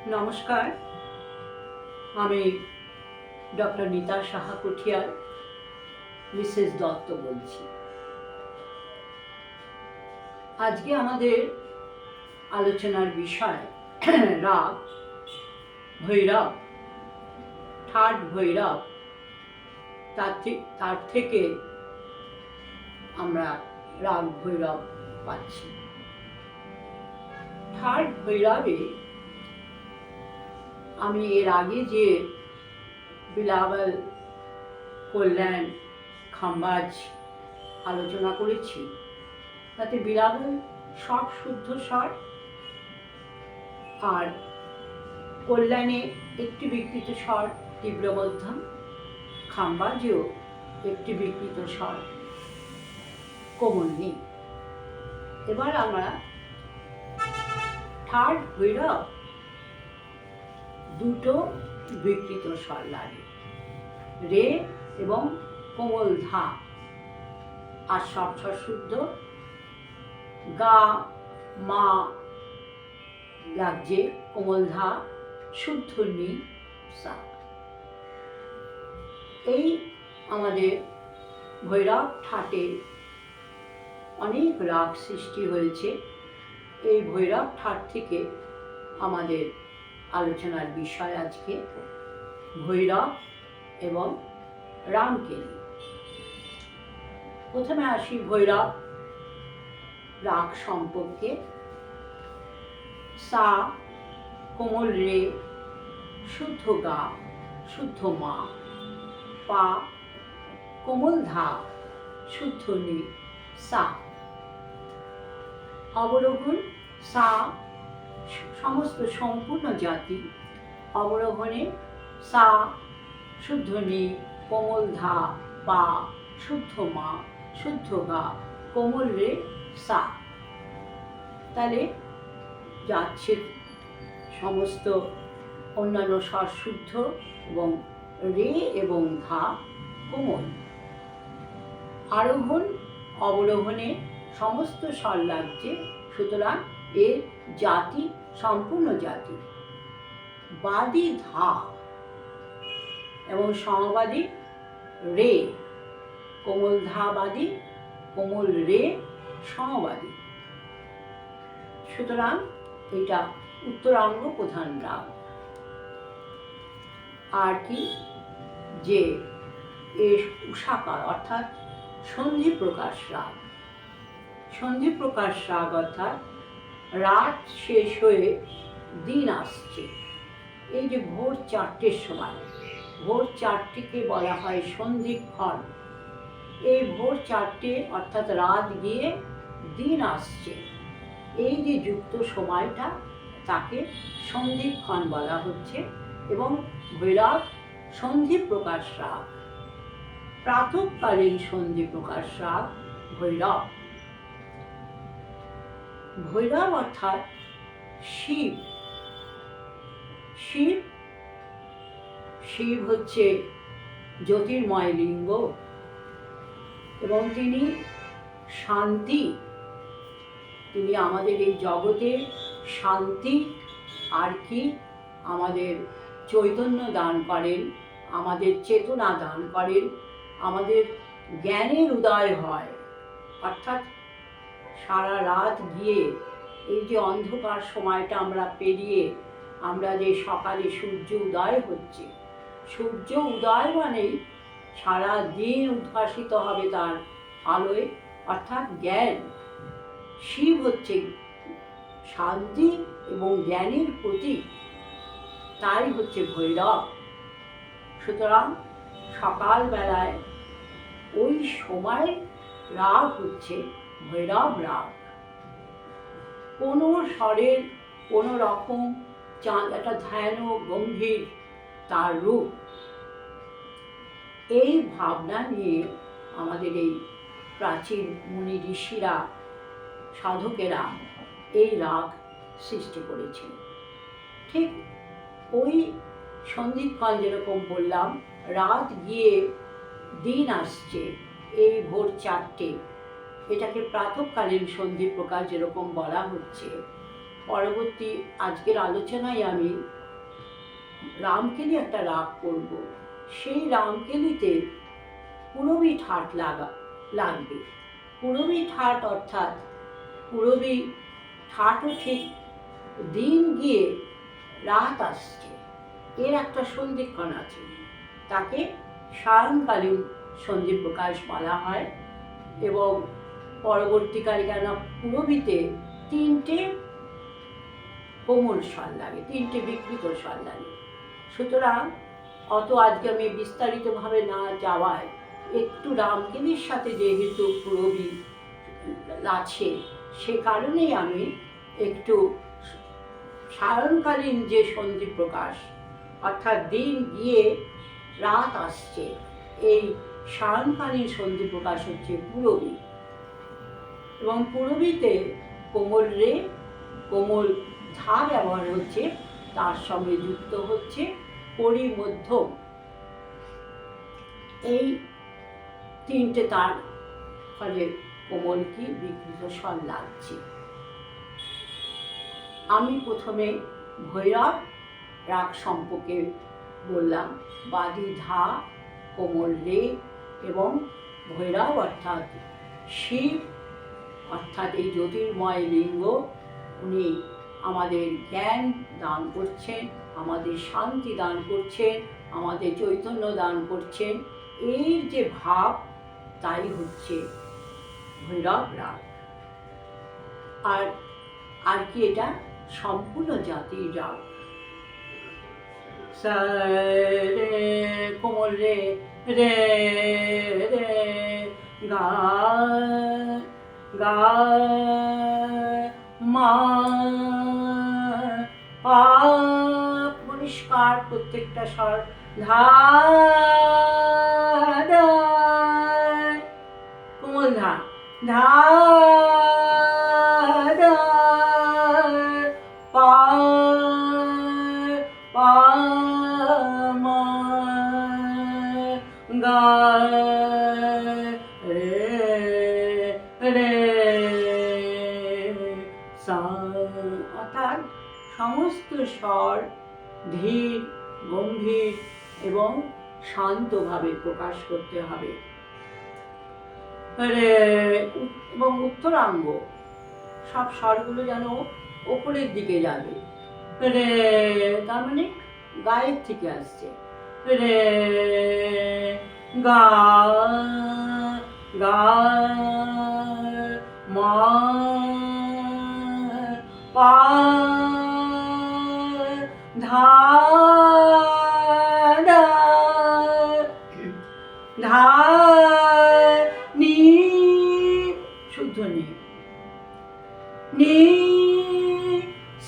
নমস্কার, আমি doctor Nita Saha কুঠিয়াল, Mrs Dutta বলছি। আজকে আমাদের আলোচনার বিষয় রাগ, ভৈরব, থার্ড ভৈরব। তার থেকে আমরা রাগ ভৈরব পাচ্ছি। থার্ড ভৈরবে আমি এর আগে যে বিলাবল, কল্যাণ, খাম্বাজ আলোচনা করেছি, তাতে বিলাবল সব শুদ্ধ স্বর, আর কল্যাণে একটি বিকৃত স্বর তীব্র মধ্যম, খাম্বাজেও একটি বিকৃত স্বর কোমল নেই। এবার আমরা থার্ড ভৈরব দুটো বিকৃত স্বর লাগে, রে এবং কোমল ধা, আর সব স্বর শুদ্ধ। গা, মা লাগছে, কোমল ধা, শুদ্ধ নি, সা। এই আমাদের ভৈরব ঠাটে অনেক রাগ সৃষ্টি হয়েছে। এই ভৈরব ঠাট থেকে আমাদের আলোচনার বিষয় আজকে ভৈরব এবং রামকেলি। প্রথমে আসি ভৈরব রাগ সম্পর্কে। সা, কোমল রে, শুদ্ধ গা, শুদ্ধ মা, পা, কোমল ধা, শুদ্ধ নি, সা। অবরোহণ সা সমস্ত সম্পূর্ণ জাতি। অবরোহণে সা, শুদ্ধ নি, কোমল ধা, পা, শুদ্ধ মা, শুদ্ধ গা, কোমল রে, সা। তাহলে যাচ্ছে সমস্ত অন্যান্য স্বর শুদ্ধ এবং রে এবং ধা কোমল। আরোহণ অবরোহণে সমস্ত স্বর লাগছে, সুতরাং এর জাতি সম্পূর্ণ জাতি। বাদী ধা এবং সমবাদী রে, কোমল ধা বাদী, কোমল রে সমবাদী। সুতরাং এটা উত্তরাঙ্গ প্রধান রাগ। আর কি যে এর উষাকার অর্থাৎ সন্ধি প্রকাশ রাগ। সন্ধি প্রকাশ রাগ অর্থাৎ রাত শেষ হয়ে দিন আসছে। এই যে ভোর 4টের সময়, ভোর 4টেকে বলা হয় সন্ধিক্ষণ। এই ভোর 4টে অর্থাৎ রাত গিয়ে দিন আসছে, এই যে যুক্ত সময়টা তাকে সন্ধিক্ষণ বলা হচ্ছে। এবং ভৈরব সন্ধি প্রকাশ রাগ, প্রাতঃকালীন সন্ধি প্রকাশ রাগ ভৈরব। ভৈরব অর্থাৎ শিব। শিব শিব হচ্ছে জ্যোতির্ময় লিঙ্গ এবং তিনি শান্তি। তিনি আমাদের এই জগতে শান্তি, আর কি আমাদের চৈতন্য দান করেন, আমাদের চেতনা দান করেন, আমাদের জ্ঞানের উদয় হয়। অর্থাৎ সারা রাত গিয়ে এই যে অন্ধকার সময়টা আমরা পেরিয়ে আমরা যে সকালে সূর্য উদয় হচ্ছে, সূর্য উদয় মানেই সারা দিন উদ্ভাসিত হবে তার আলোয়, অর্থাৎ জ্ঞান। শিব হচ্ছে শান্তি এবং জ্ঞানের প্রতীক, তাই হচ্ছে ভৈরব। সুতরাং সকালবেলায় ওই সময় রাগ হচ্ছে ভৈরব রাগ। কোনো স্বরের কোনো রকম একটা ধ্যান ও গম্ভীর তার রূপ। এই ভাবনা নিয়ে আমাদের এই প্রাচীন মুনি ঋষিরা, সাধকেরা এই রাগ সৃষ্টি করেছিল। ঠিক ওই সন্ধিক্ষণ যেরকম বললাম, রাত গিয়ে দিন আসছে, এই ভোর 4টে, এটাকে প্রাতঃকালীন সন্ধি প্রকাশ যেরকম বলা হচ্ছে, পরবর্তী আজকের আলোচনায় আমি রামকেলি একটা রাগ করব। সেই রামকেলিতে পূরবী ঠাট লাগবে। পূরবী ঠাট অর্থাৎ পূরবী ঠাটও ঠিক দিন গিয়ে রাত আসছে, এর একটা সন্ধিক্ষণ আছে, তাকে সায়ংকালীন সন্ধি প্রকাশ বলা হয়। এবং পরবর্তীকালে কেন পূরবীতে 3টে কোমল স্বর লাগে, 3টে বিকৃত স্বর লাগে। সুতরাং অত আজকে আমি বিস্তারিতভাবে না যাওয়ায় একটু রামকেলির সাথে যেহেতু পূরবী আছে, সে কারণেই আমি একটু সায়ংকালীন যে সন্ধি প্রকাশ অর্থাৎ দিন গিয়ে রাত আসছে, এই সায়ংকালীন সন্ধি প্রকাশ হচ্ছে পূরবী। এবং পূরবীতে কোমল রে, কোমল ধা ব্যবহার হচ্ছে, তার সঙ্গে যুক্ত হচ্ছে পরিমধ্যম। এই 3টে তার ফলে কোমল কি বিকৃত স্বর লাগছে। আমি প্রথমে ভৈরব রাগ সম্পর্কে বললাম, বাদি ধা, কোমল রে এবং ভৈরব অর্থাৎ শিব, অর্থাৎ এই জ্যোতির্ময় লিঙ্গ। উনি আমাদের জ্ঞান দান করছেন, আমাদের শান্তি দান করছেন, আমাদের চৈতন্য দান করছেন। এই যে ভাব, তাই হচ্ছে ভৈরব রাগ। আর কি এটা সম্পূর্ণ জাতির রাগ। সা রে কোমল রে, রে রে গা গা মা পা, পরিষ্কার প্রত্যেকটা স্বর, ধা কোমল ধা, ধা পা পা মা গা রে রে সা, অর্থাৎ সমস্ত স্বর ধীর, গম্ভীর এবং শান্তভাবে প্রকাশ করতে হবে। রে এবং উত্তরাঙ্গ সব স্বরগুলো যেন ওপরের দিকে যাবে। রে তার মানে গায়ের থেকে আসছে। রে গা গা মা পা ধা ধা নি, শুদ্ধ নি, নি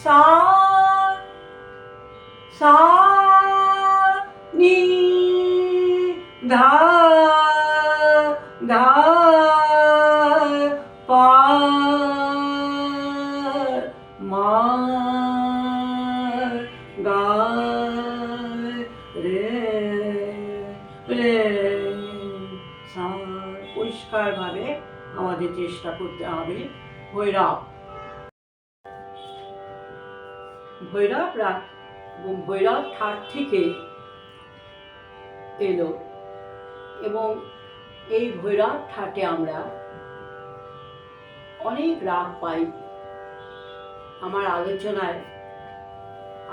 সা সা নি ধা ধা পা মা গা রে রে সা। পরিষ্কারভাবে আমাদের চেষ্টা করতে হবে। ভৈরব, ভৈরব রাগ এবং ভৈরব ঠাট থেকে এলো। এবং এই ভৈরব ঠাটে আমরা অনেক রাগ পাই। আমার আলোচনায়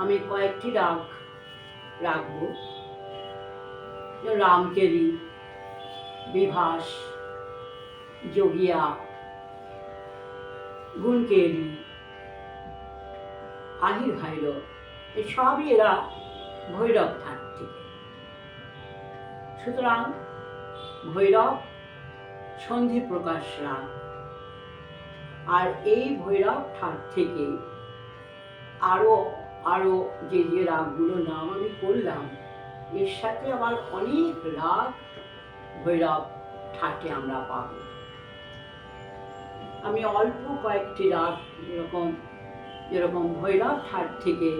আমি কয়েকটি রাগ রাখব, রামকেলি, বিভাস, যোগিয়া, গুণকেলি, আহির ভৈরব, এই সবই এরা ভৈরব ঠাট থেকে। সুতরাং ভৈরব সন্ধি প্রকাশ রাগ। আর এই ভৈরব ঠাট থেকে আরো আরো যে যে রাগগুলোর নাম আমি করলাম, এর সাথে আবার অনেক রাগ ভৈরব ঠাটে আমরা পাব। আমি অল্প কয়েকটি রাগ যেরকম ভৈরব ঠাট থেকে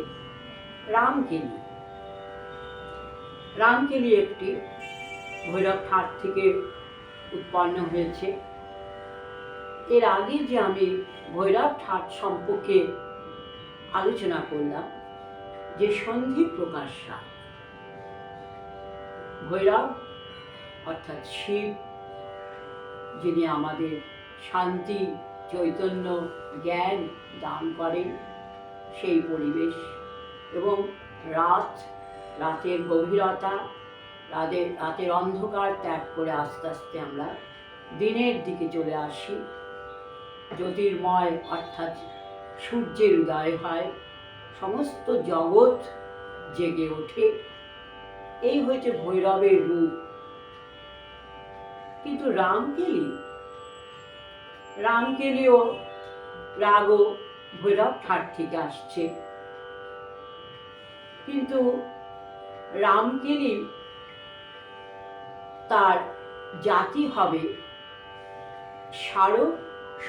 রামকেলি, রামকেলি একটি ভৈরব ঠাট থেকে উৎপন্ন হয়েছে। এর আগে যে আমি ভৈরব ঠাট সম্পর্কে আলোচনা করলাম যে সন্ধি প্রকাশ রাগ। ভৈরব অর্থাৎ শিব, যিনি আমাদের শান্তি, চৈতন্য, জ্ঞান দান করেন, সেই পরিবেশ। এবং রাতের গভীরতা, রাতের অন্ধকার ত্যাগ করে আস্তে আস্তে আমরা দিনের দিকে চলে আসি। জ্যোতির্ময় অর্থাৎ সূর্যের উদয় হয়, সমস্ত জগৎ জেগে ওঠে। এই হয়েছে ভৈরবের রূপ। কিন্তু রামকেলিও রাগও ভৈরব ঠাট থেকে আসছে। কিন্তু রামকেলি তার জাতি হবে স্মারক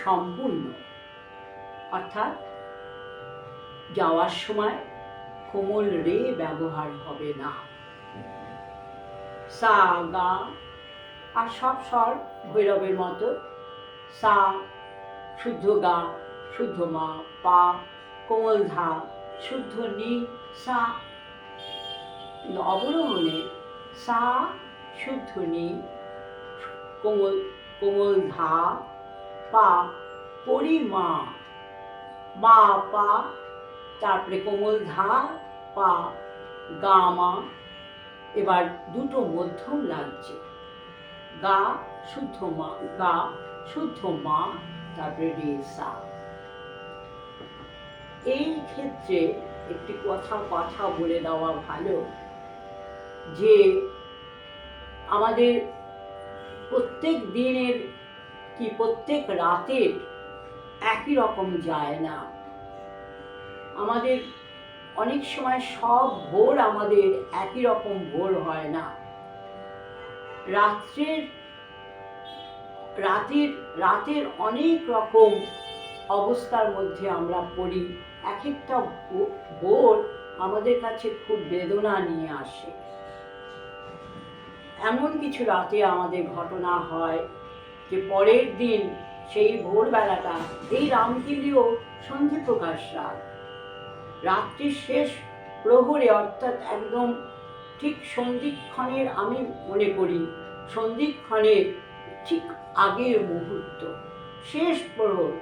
সম্পূর্ণ, অর্থাৎ যাওয়ার সময় কোমল রে ব্যবহার হবে না। সা গা আর সব স্বর ভৈরবের মতো। সা শুদ্ধ গা, শুদ্ধ মা, পা কোমল ধা, শুদ্ধ নি, সা। অবরোহণে সা শুদ্ধ নি, কোমল ধা, পা পরিমা, মা পা, তারপরে কোমল ধা, পা গা মা। এবার দুটো মধ্যম লাগছে, গা শুদ্ধ মা, গা শুদ্ধ মা, তারপরে রে সা। এই ক্ষেত্রে একটি কথা বলে দেওয়া ভালো যে আমাদের প্রত্যেক দিনের কি প্রত্যেক রাতের একই রকম যায় না। আমাদের অনেক সময় সব ভোর আমাদের একই রকম ভোর হয় না। রাতের অনেক রকম অবস্থার মধ্যে আমরা পড়ি। এক একটা ভোর আমাদের কাছে খুব বেদনা নিয়ে আসে। এমন কিছু রাতে আমাদের ঘটনা হয় যে পরের দিন সেই ভোরবেলাটা, এই রামকেলিও সন্ধি প্রকাশ রাগ। রাত্রির শেষ প্রহরে, অর্থাৎ একদম ঠিক সন্ধিক্ষণের, আমি মনে করি সন্ধিক্ষণের ঠিক আগের মুহূর্ত, শেষ প্রহর,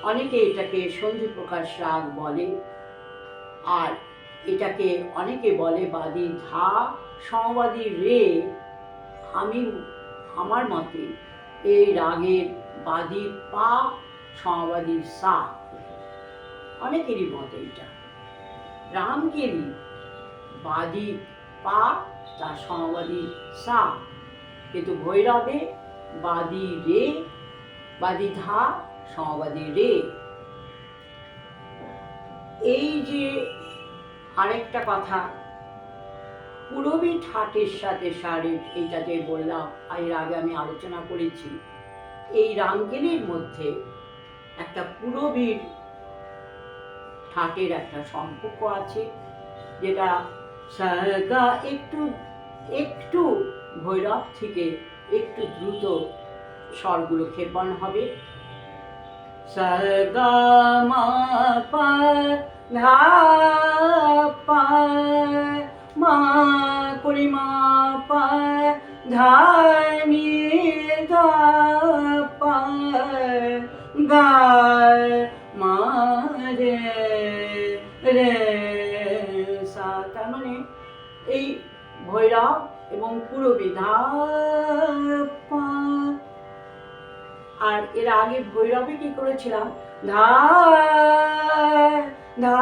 অনেকে এটাকে সন্ধি প্রকাশ রাগ বলে। আর এটাকে অনেকে বলে বাদী ধা, সমবাদী রে। আমার মতে এই রাগের বাদী পা, সমবাদী সা, অনেকেরই মতে এটা। রামকেলি বাদী পা, তার সমবাদী সা, কিন্তু ভৈরবে বাদী রে, বাদী ধা, সমবাদী রে। এই যে আরেকটা কথা, পুরবী ঠাটের সাথে সারের, এইটা যে বললাম এর আগে আমি আলোচনা করেছি, এই রামকেলির মধ্যে একটা পুরবীর ঠাটের একটা সম্পর্ক আছে, যেটা সাগা একটু ভৈরব থেকে একটু দ্রুত স্বরগুলো ক্ষেপণ হবে। সাগা মা পা ধা পা, মা করি মা পা ধা নি ধা পা, গা মা রে রে সা। তার মানে এই ভৈরব এবং পুরবী ধা পা। আর এর আগে ভৈরবে কি করেছিলাম, ধা ধা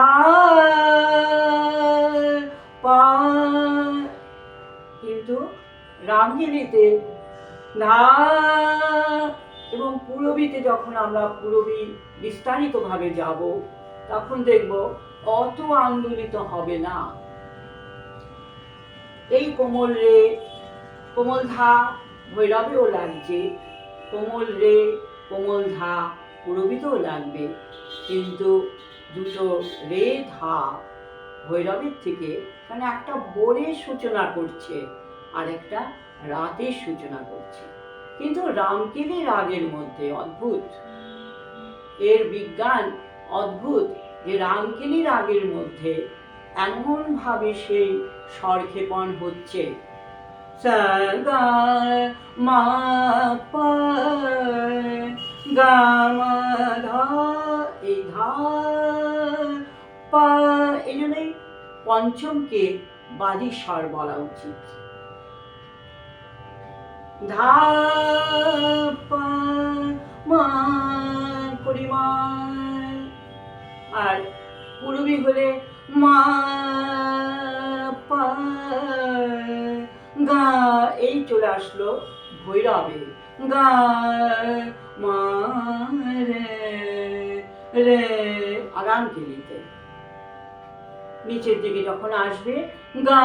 পা। কিন্তু রামকেলিতে ধা এবং পুরবীতে যখন আমরা পুরবী বিস্তারিত ভাবে যাব, তখন দেখব অত আন্দোলিত হবে না। এই কোমল রে, কোমল ধা ভৈরবেও লাগছে, কোমল রে, কোমল ধা পুরবীতেও লাগবে। কিন্তু দুটো রে ধা ভৈরবের থেকে, মানে একটা ভোরের সূচনা করছে আর একটা রাতের সূচনা করছে। কিন্তু রামকেলি রাগের মধ্যে অদ্ভুত, এর বিজ্ঞান অদ্ভুত যে রামকেলি রাগের মধ্যে এমন ভাবে সেই স্বরক্ষেপণ হচ্ছে, সা গা মা পা গা মা ধা, এই ধা পা, এই জন্যই পঞ্চমকে বাদী স্বর বলা উচিত। ধা পা মা পরিমা, আর পূরবী হলে মা পা গা, এই চলে আসলো ভৈরবে, গা মা রে রে, রামকেলিতে নিচের দিকে যখন আসবে গা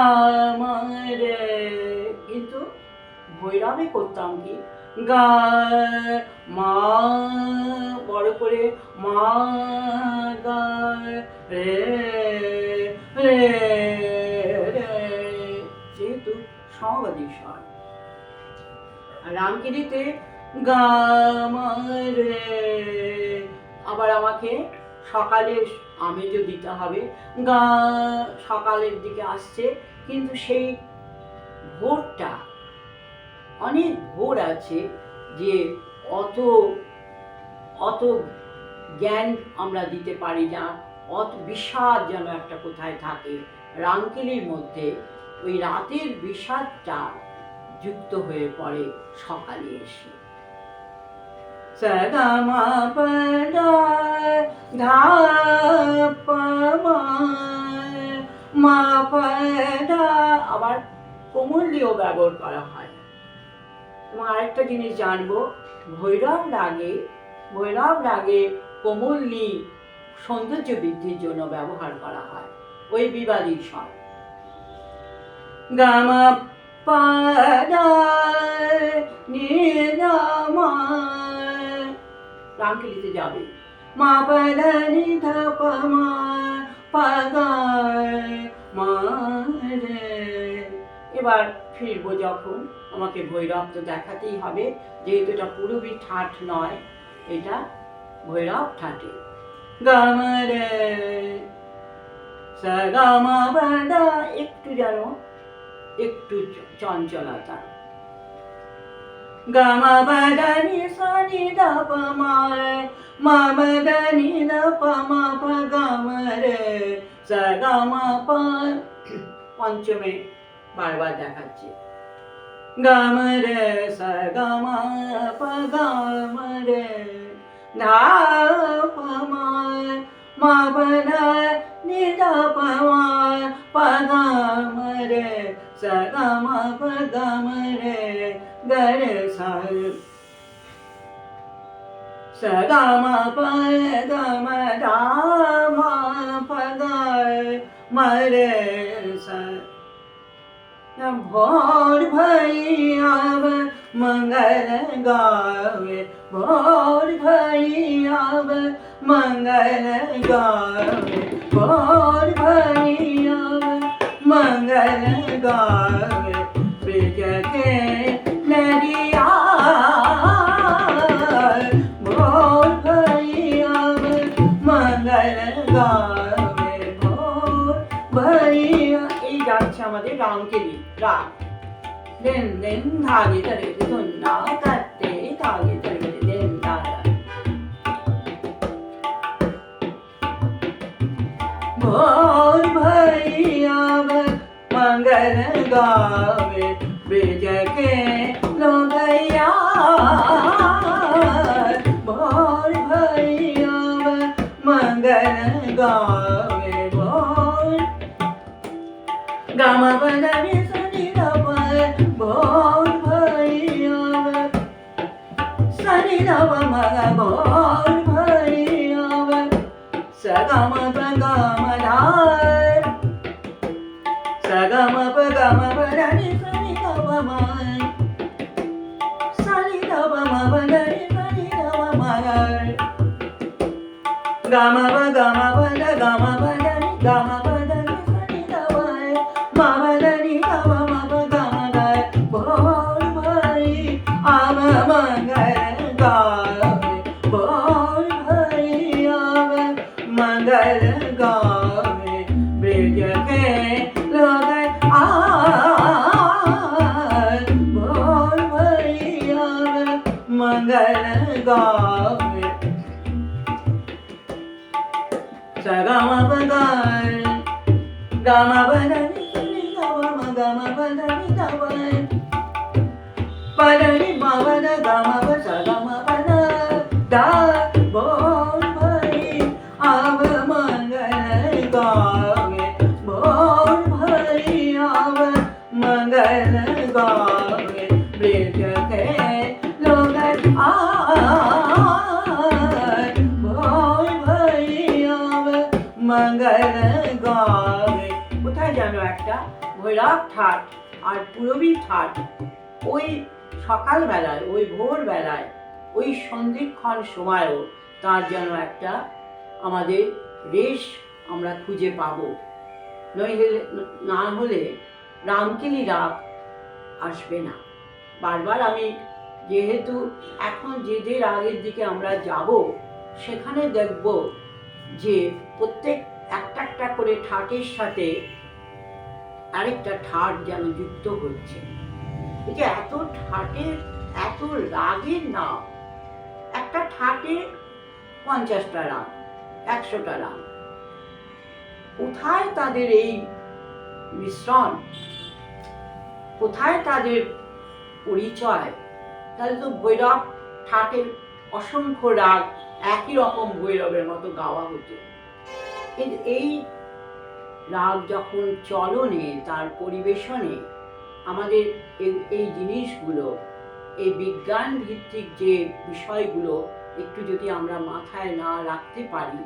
মা রে, কিন্তু ভৈরবে করতাম কি গা মা বড় করে মা গা রে রে রে, যেহেতু সমবাদী স্বর। আর রামকেলিতে গা মা রে, আবার আমাকে সকালের আমেজও দিতে হবে, গা সকালের দিকে আসছে, কিন্তু সেই ভোরটা, অনেক ভোর আছে যে অত অত জ্ঞান আমরা দিতে পারি না, অত বিষাদ যেন একটা কোথায় থাকে রামকেলির মধ্যে, ওই রাতের বিষাদটা যুক্ত হয়ে পড়ে সকালে এসে। সা গা মা পা ধা পা মা পা ধা, আবার কোমলীয় ব্যবহার করা হয়। এবং আরেকটা জিনিস জানবো, ভৈরব রাগে কোমলী সৌন্দর্য বৃদ্ধির জন্য ব্যবহার করা হয়, ওই বিবাদী স্বর। গা মা পা ধা নি ধা মা, রামকেলিতে যাবে মা পা ধা নি ধা পা মা পা গা মা রে। এবার ফিরবো যখন, আমাকে ভৈরব তো দেখাতেই হবে, যেহেতু এটা পূরবী ঠাট নয়, এটা ভৈরব ঠাটে। গা মা রে সা গা মা পা ধা, একটু যেন একটু চঞ্চলতা। গা মা পা ধা নি সা নি ধা পা মা মা পা ধা নি ধা পা মা পা গা মা রে সা গা মা পা, পঞ্চমে বারবার দেখাচ্ছে গা মা রে সা গা মা পা গা মা রে ধা পা মা মা পা ধা নি ধা পা মা পা গা মা রে সা গা মা পা গা মা রে গা রে সা, সা গা মা পা গা মা ধা মা পা গা মা রে সা। भोर भई आवे मंगल गावे, भोर भई आवे मंगल गावे, भोर भई आवे मंगल गावे, ब्रिज के नरिया भोर भई आवे मंगल गावे, भोर भई, এই যাচ্ছে আমাদের রামকেলি রাগ। দেন দেন ধাগে ধরে ধন্যা করতে ধাগে ধরে দেন দাদা, भोर भई आवे मंगल गावे, ब्रिज के लोगैया भोर भई आवे मंगल गावे, भोर गा मा पा धा नि सा नि धा पा, भोर भई आवे सा नि धा पा मा गा, भोर भई आवे सा गा मा पा गा मा धा, सा गा मा पा गा मा पा धा नि सा नि धा पा मा, सा नि धा पा मा पा धा नि सा नि धा पा मा गा, गा मा पा गा मा पा धा गा मा पा धा नि गा मा पा धा नि सा नि धा पा मा पा धा नि गा मा मा पा गा मा गा, भोर भई आवे मंगल गावे, भोर भई आवे मंगल गावे ब्रज के लोग भोर भैया मंगल गावे सगम बगार गम बदनी गम गम बदनी दवन पदनी मवन गम सगम बद दा बोल भई आव मंगल गावे बोल भई आव मंगल गावे ब्रज के लोग बोल भई आव मंगल गावे। কোথায় যেন একটা ভৈরব ঠাট আর পুরবী ঠাট ওই সকালবেলায় ওই ভোরবেলায় ওই সন্ধিক্ষণ সময়ও তার যেন একটা আমাদের রেশ আমরা খুঁজে পাবো। না হলে রামকেলি রাগ আসবে না। বারবার আমি যেহেতু এখন যে যে রাগের দিকে আমরা যাব সেখানে দেখব যে প্রত্যেক একটা একটা করে ঠাটের সাথে আরেকটা ঠাট যেন যুক্ত হচ্ছে। এই যে এত ঠাটের এত রাগের নাম, একটা ঠাটে 50টা রাগ 100টা রাগ, কোথায় তাদের এই মিশ্রণ, কোথায় তাদের পরিচয়? তাহলে তো ভৈরব ঠাটের অসংখ্য রাগ একই রকম ভৈরবের মতো গাওয়া হতো। কিন্তু এই রাগ যখন চলনে তার পরিবেশনে আমাদের এই জিনিসগুলো, এই বিজ্ঞান ভিত্তিক যে বিষয়গুলো একটু যদি আমরা মাথায় না রাখতে পারি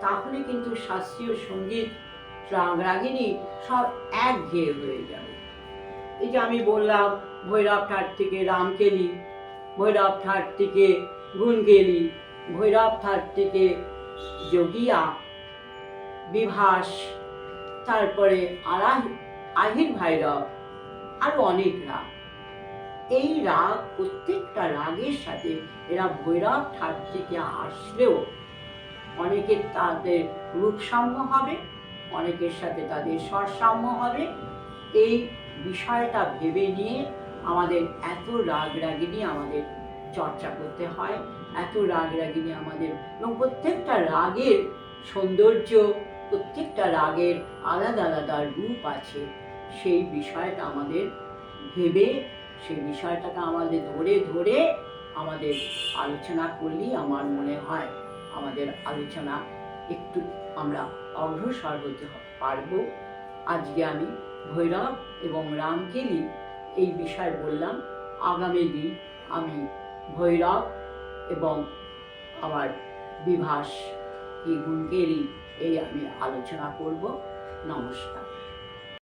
তাহলে কিন্তু শাস্ত্রীয় সঙ্গীত রাগ রাগিনী সব একঘেয়ে হয়ে যাবে। এই যে আমি বললাম ভৈরব ঠাট থেকে রামকেলি, ভৈরব ঠাট থেকে গুণকেলি, ভৈরব ঠাট থেকে যোগিয়া, বিভাস, তারপরে আহির ভৈরব, আরো অনেক রাগ। এই রাগ প্রত্যেকটা রাগের সাথে এরা ভৈরব ঠাট থেকে আসলেও অনেকের তাদের রূপসাম্য হবে, অনেকের সাথে তাদের স্বরসাম্য হবে। এই বিষয়টা ভেবে নিয়ে আমাদের এত রাগ রাগিনী আমাদের চর্চা করতে হয়, এত রাগ রাগিনী আমাদের, এবং প্রত্যেকটা রাগের সৌন্দর্য, প্রত্যেকটা রাগের আলাদা আলাদা রূপ আছে। সেই বিষয়টা আমাদের ভেবে সেই বিষয়টাকে আমাদের ধরে ধরে আমাদের আলোচনা করলেই আমার মনে হয় আমাদের আলোচনা একটু আমরা অগ্রসর হতে পারবো। আজকে আমি ভৈরব এবং রামকেলি এই বিষয় বললাম। আগামী দিন আমি ভৈরব এবং আমার বিভাস কি গুণকেলি এই আমি আলোচনা করব। নমস্কার।